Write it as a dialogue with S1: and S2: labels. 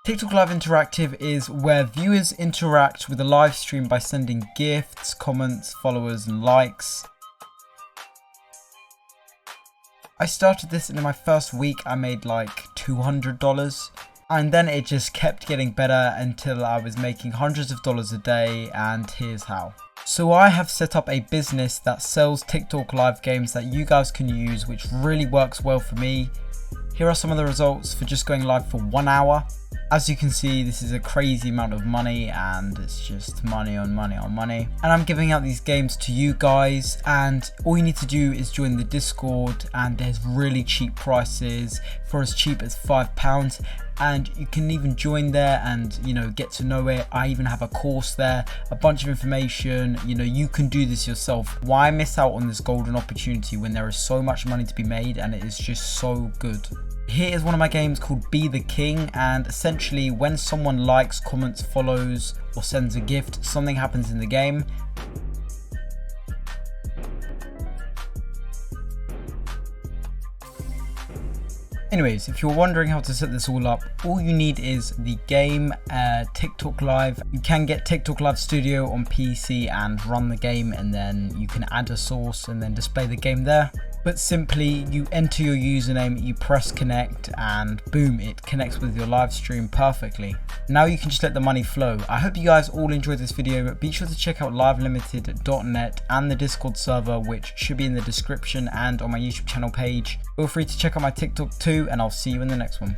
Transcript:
S1: TikTok Live Interactive is where viewers interact with the live stream by sending gifts, comments, followers and likes. I started this and in my first week I made like $200, and then it just kept getting better until I was making hundreds of dollars a day, and here's how. So I have set up a business that sells TikTok Live games that you guys can use, which really works well for me. Here are some of the results for just going live for 1 hour. As you can see, this is a crazy amount of money, and it's just money on money on money. And I'm giving out these games to you guys, and all you need to do is join the Discord, and there's really cheap prices for as cheap as £5. And you can even join there and, you know, get to know it. I even have a course there, a bunch of information. You know, you can do this yourself. Why miss out on this golden opportunity when there is so much money to be made and it is just so good? Here is one of my games called Be the King, and essentially when someone likes, comments, follows or sends a gift, something happens in the game. Anyways, if you're wondering how to set this all up, all you need is the game TikTok Live. You can get TikTok Live Studio on PC and run the game, and then you can add a source and then display the game there. But simply you enter your username, you press connect, and boom, it connects with your live stream perfectly. Now you can just let the money flow. I hope you guys all enjoyed this video, but be sure to check out livelimited.net and the Discord server, which should be in the description and on my YouTube channel page. Feel free to check out my TikTok too, and I'll see you in the next one.